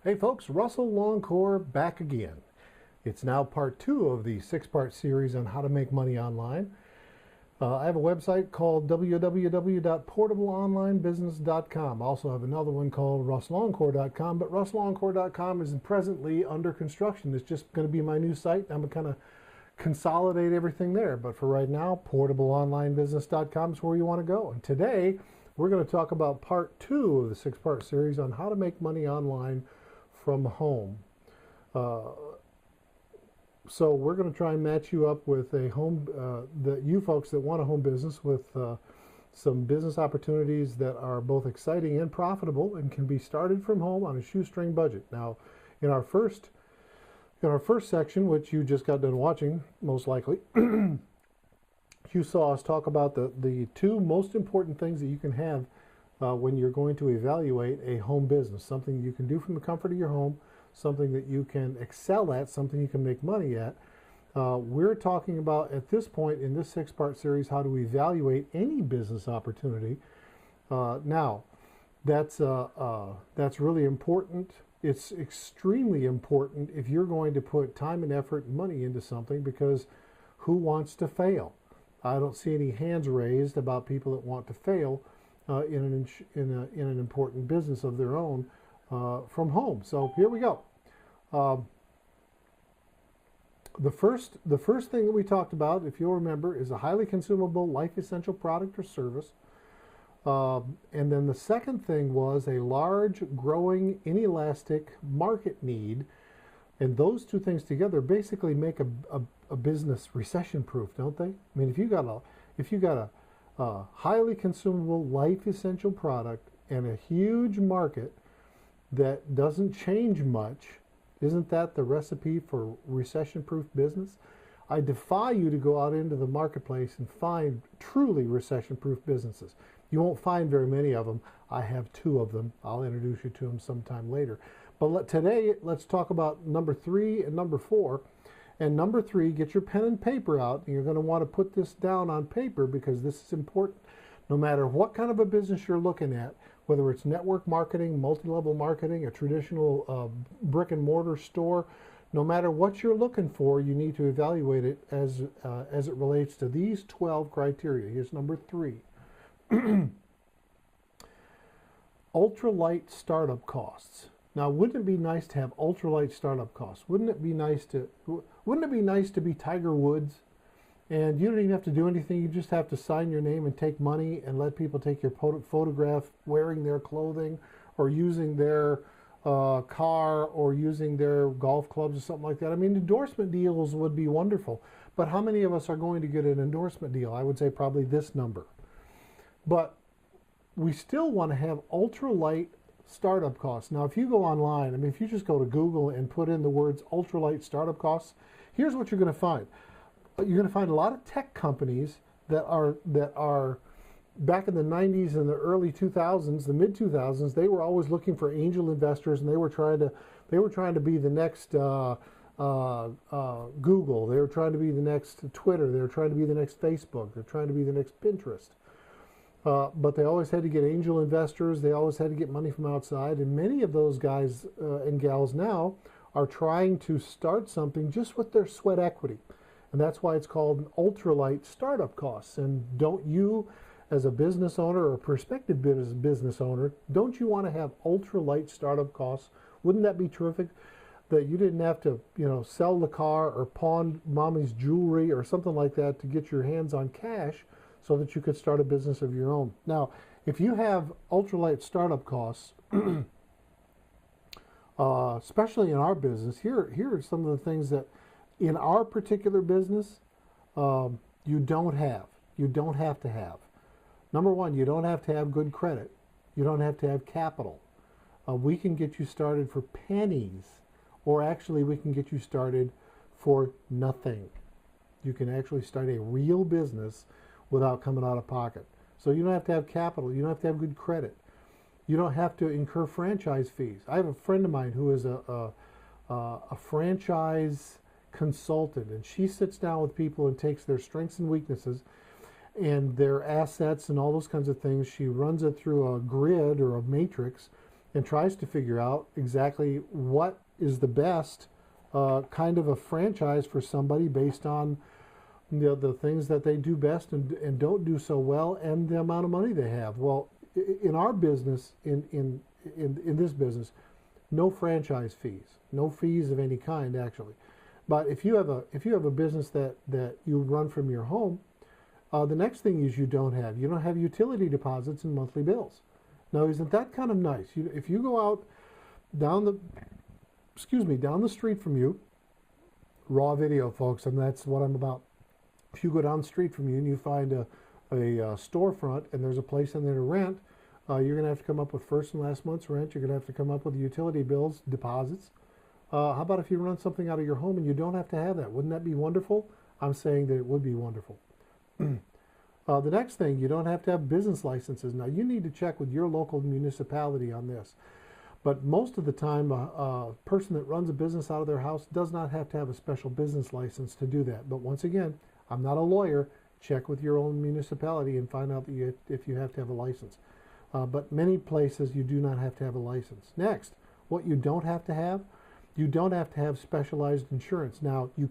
Hey folks, Russell Longcore back again. It's now part two of the six-part series on how to make money online. I have a website called www.portableonlinebusiness.com. I also have another one called russlongcore.com, but russlongcore.com is presently under construction. It's just going to be my new site. I'm going to kind of consolidate everything there. But for right now, portableonlinebusiness.com is where you want to go. And today, we're going to talk about part two of the six-part series on how to make money online from home. So we're going to try and match you up with a home, you folks that want a home business with some business opportunities that are both exciting and profitable and can be started from home on a shoestring budget. Now, in our first section, which you just got done watching, most likely, you saw us talk about the two most important things that you can have when you're going to evaluate a home business, something you can do from the comfort of your home, something that you can excel at, something you can make money at. We're talking about, at this point in this six-part series, how to evaluate any business opportunity. Now, that's really important. It's extremely important if you're going to put time and effort and money into something, because who wants to fail? I don't see any hands raised about people that want to fail in an important business of their own from home. So here we go. The first thing that we talked about, if you'll remember, is a highly consumable, life essential product or service. And then the second thing was a large, growing, inelastic market need. And those two things together basically make a business recession proof, don't they? I mean, if you got a highly consumable, life essential product and a huge market that doesn't change much, isn't that the recipe for recession proof business? I defy you to go out into the marketplace and find truly recession proof businesses. You won't find very many of them. I have two of them. I'll introduce you to them sometime later. But today, let's talk about number 3 and number 4. And number 3, get your pen and paper out. And you're going to want to put this down on paper, because this is important. No matter what kind of a business you're looking at, whether it's network marketing, multi-level marketing, a traditional brick and mortar store, no matter what you're looking for, you need to evaluate it as it relates to these 12 criteria. Here's number 3. Ultralight startup costs. Now, wouldn't it be nice to have ultralight startup costs? Wouldn't it be nice to be Tiger Woods, and you don't even have to do anything? You just have to sign your name and take money and let people take your photograph wearing their clothing or using their car or using their golf clubs or something like that. I mean, endorsement deals would be wonderful, but how many of us are going to get an endorsement deal? I would say probably this number. But we still want to have ultralight startup costs. Now, if you go online, I mean, if you just go to Google and put in the words ultralight startup costs, here's what you're going to find. You're going to find a lot of tech companies that are back in the 90s and the early 2000s, the mid 2000s. They were always looking for angel investors, and they were trying to be the next Google. They were trying to be the next Twitter. They were trying to be the next Facebook. They're trying to be the next Pinterest. But they always had to get angel investors. They always had to get money from outside. And many of those guys and gals now are trying to start something just with their sweat equity. And that's why it's called an ultralight startup costs. And don't you, as a business owner or a prospective business owner, don't you want to have ultralight startup costs? Wouldn't that be terrific? That you didn't have to, sell the car or pawn mommy's jewelry or something like that to get your hands on cash, so that you could start a business of your own. Now, if you have ultralight startup costs, especially in our business, here are some of the things that in our particular business you don't have. You don't have to have. Number one, you don't have to have good credit. You don't have to have capital. We can get you started for pennies, or actually we can get you started for nothing. You can actually start a real business without coming out of pocket. So you don't have to have capital. You don't have to have good credit. You don't have to incur franchise fees. I have a friend of mine who is a franchise consultant, and she sits down with people and takes their strengths and weaknesses and their assets and all those kinds of things. She runs it through a grid or a matrix, and tries to figure out exactly what is the best kind of a franchise for somebody based on the things that they do best and don't do so well, and the amount of money they have. Well, in our business, in this business, no franchise fees, no fees of any kind actually. But if you have a business that you run from your home, the next thing is you don't have utility deposits and monthly bills. Now, isn't that kind of nice? If you go out down the street from you, raw video, folks, and that's what I'm about. If you go down the street from you and you find a storefront and there's a place in there to rent, you're going to have to come up with first and last month's rent. You're going to have to come up with utility bills, deposits. How about if you run something out of your home and you don't have to have that? Wouldn't that be wonderful? I'm saying that it would be wonderful. The next thing, you don't have to have business licenses. Now, you need to check with your local municipality on this. But most of the time, a person that runs a business out of their house does not have to have a special business license to do that. But once again, I'm not a lawyer. Check with your own municipality and find out that if you have to have a license. But many places, you do not have to have a license. Next, what you don't have to have, you don't have to have specialized insurance. Now, you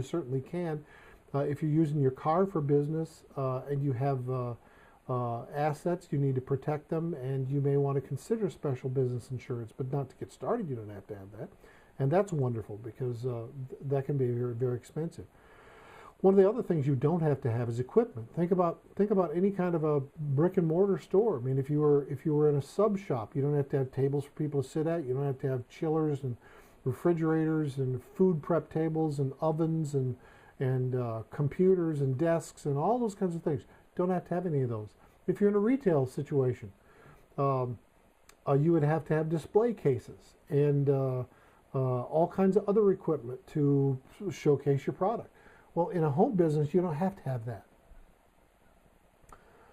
certainly can. If you're using your car for business and you have assets, you need to protect them, and you may want to consider special business insurance, but not to get started, you don't have to have that. And that's wonderful because that can be very, very expensive. One of the other things you don't have to have is equipment. Think about any kind of a brick and mortar store. I mean, if you were in a sub shop, you don't have to have tables for people to sit at. You don't have to have chillers and refrigerators and food prep tables and ovens and computers and desks and all those kinds of things. Don't have to have any of those. If you're in a retail situation, you would have to have display cases and all kinds of other equipment to showcase your product. Well, in a home business, you don't have to have that.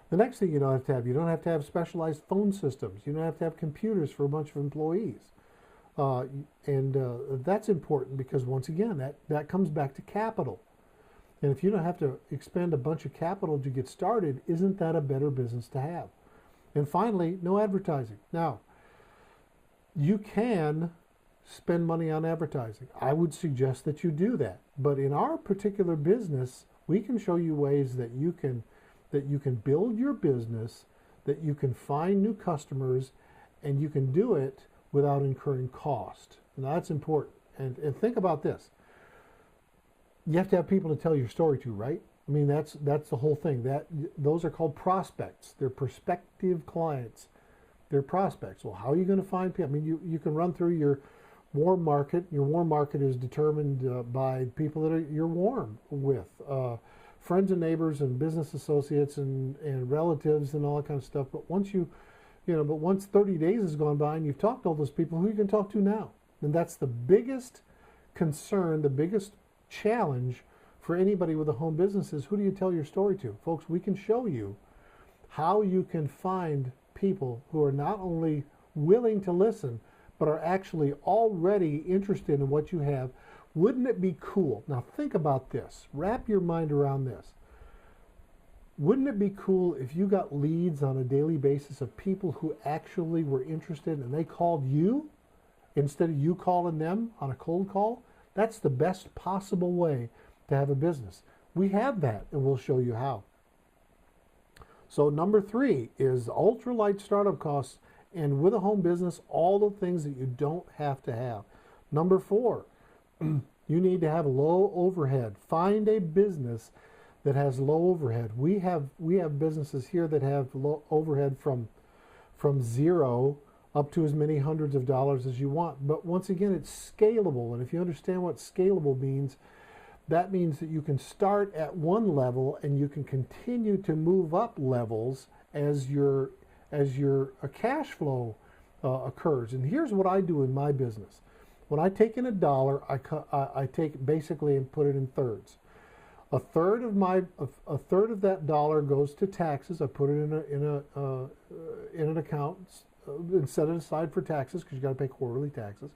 The next thing you don't have to have specialized phone systems. You don't have to have computers for a bunch of employees. That's important because, once again, that comes back to capital. And if you don't have to expend a bunch of capital to get started, isn't that a better business to have? And finally, no advertising. Now, you can spend money on advertising. I would suggest that you do that. But in our particular business, we can show you ways that you can build your business, that you can find new customers, and you can do it without incurring cost. And that's important. And think about this. You have to have people to tell your story to, right? I mean, that's the whole thing. Those are called prospects. They're prospective clients. They're prospects. Well, how are you going to find people? I mean, you can run through your warm market. Your warm market is determined by people that you're warm with, friends and neighbors and business associates and relatives and all that kind of stuff. But once once 30 days has gone by and you've talked to all those people, who you can talk to now? And that's the biggest concern, the biggest challenge for anybody with a home business is, who do you tell your story to? Folks, we can show you how you can find people who are not only willing to listen, but are actually already interested in what you have. Wouldn't it be cool? Now think about this. Wrap your mind around this. Wouldn't it be cool if you got leads on a daily basis of people who actually were interested and they called you instead of you calling them on a cold call? That's the best possible way to have a business. We have that, and we'll show you how. So number 3 is ultralight startup costs, and with a home business, all the things that you don't have to have. Number 4, you need to have low overhead. Find a business that has low overhead. We have businesses here that have low overhead from zero up to as many hundreds of dollars as you want. But once again, it's scalable. And if you understand what scalable means, that means that you can start at one level and you can continue to move up levels as your cash flow occurs. And here's what I do in my business. When I take in $1, I take basically and put it in thirds. A third of that dollar goes to taxes. I put it in an account and set it aside for taxes, because you got to pay quarterly taxes.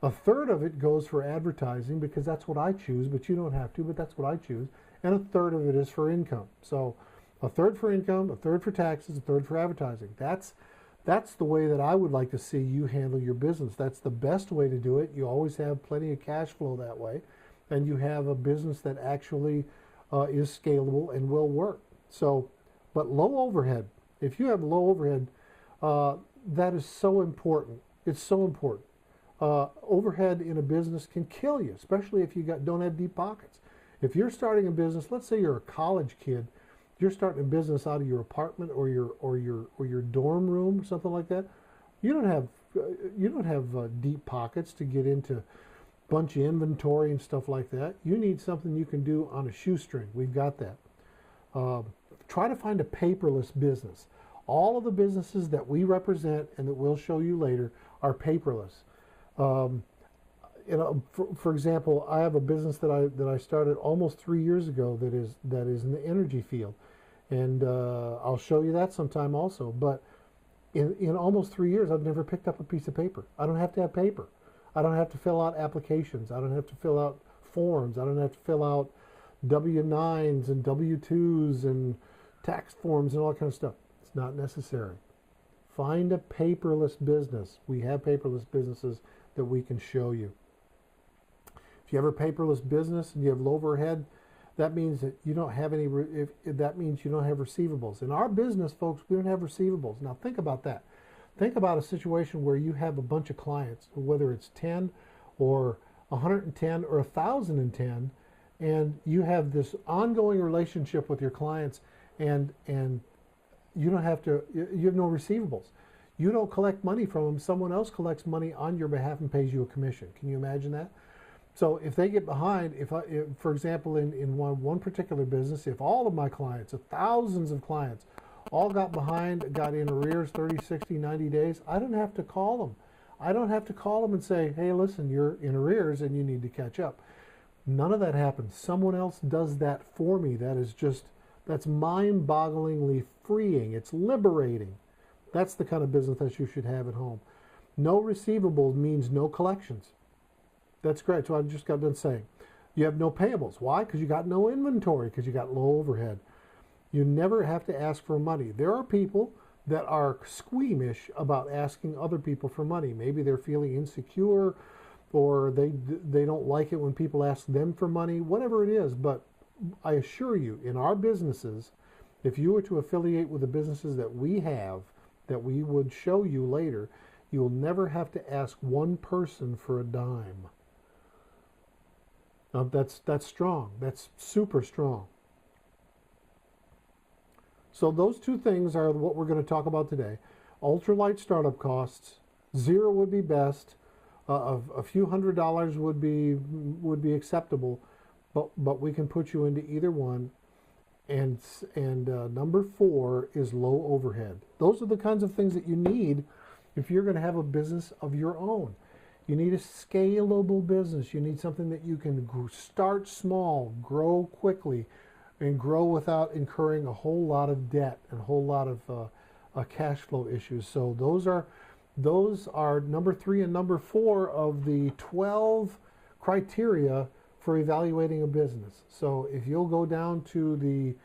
A third of it goes for advertising, because that's what I choose, but you don't have to, but that's what I choose. And a third of it is for income. So a third for income, a third for taxes, a third for advertising. That's That's the way that I would like to see you handle your business. That's the best way to do it. You always have plenty of cash flow that way, and you have a business that actually is scalable and will work. So, but low overhead. If you have low overhead, that is so important. It's so important. Overhead in a business can kill you, especially if you don't have deep pockets. If you're starting a business, let's say you're a college kid, you're starting a business out of your apartment or your dorm room or something like that. You don't have deep pockets to get into a bunch of inventory and stuff like that. You need something you can do on a shoestring. We've got that. Try to find a paperless business. All of the businesses that we represent and that we'll show you later are paperless. For example, I have a business that I started almost 3 years ago that is in the energy field, and I'll show you that sometime also. But in almost 3 years, I've never picked up a piece of paper. I don't have to have paper. I don't have to fill out applications. I don't have to fill out forms. I don't have to fill out W-9s and W-2s and tax forms and all that kind of stuff. It's not necessary. Find a paperless business. We have paperless businesses that we can show you. If you have a paperless business and you have low overhead, that means that you don't have any. That means you don't have receivables. In our business, folks, we don't have receivables. Now think about that. Think about a situation where you have a bunch of clients, whether it's 10 or 110 or 1,010, and you have this ongoing relationship with your clients, and you don't have to. You have no receivables. You don't collect money from them. Someone else collects money on your behalf and pays you a commission. Can you imagine that? So if they get behind, if for example, in one particular business, if all of my clients, thousands of clients, all got behind, got in arrears 30, 60, 90 days, I don't have to call them. I don't have to call them and say, hey, listen, you're in arrears and you need to catch up. None of that happens. Someone else does that for me. That's mind-bogglingly freeing. It's liberating. That's the kind of business that you should have at home. No receivables means no collections. That's great. So I just got done saying. You have no payables. Why? Because you got no inventory, because you got low overhead. You never have to ask for money. There are people that are squeamish about asking other people for money. Maybe they're feeling insecure, or they don't like it when people ask them for money, whatever it is. But I assure you, in our businesses, if you were to affiliate with the businesses that we have, that we would show you later, you'll never have to ask one person for a dime. Now that's strong. That's super strong. So those two things are what we're going to talk about today. Ultralight startup costs. 0 would be best. A few $100s would be acceptable, but we can put you into either one. And number 4 is low overhead. Those are the kinds of things that you need if you're going to have a business of your own. You need a scalable business. You need something that you can start small, grow quickly, and grow without incurring a whole lot of debt and a whole lot of cash flow issues. So those are number 3 and number 4 of the 12 criteria for evaluating a business. So if you'll go down to the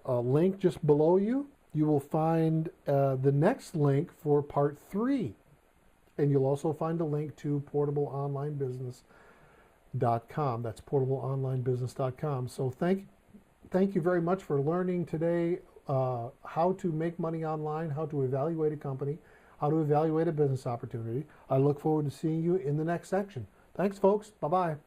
link just below you, you will find the next link for part 3. And you'll also find a link to portableonlinebusiness.com. That's portableonlinebusiness.com. So thank you very much for learning today how to make money online, how to evaluate a company, how to evaluate a business opportunity. I look forward to seeing you in the next section. Thanks, folks. Bye-bye.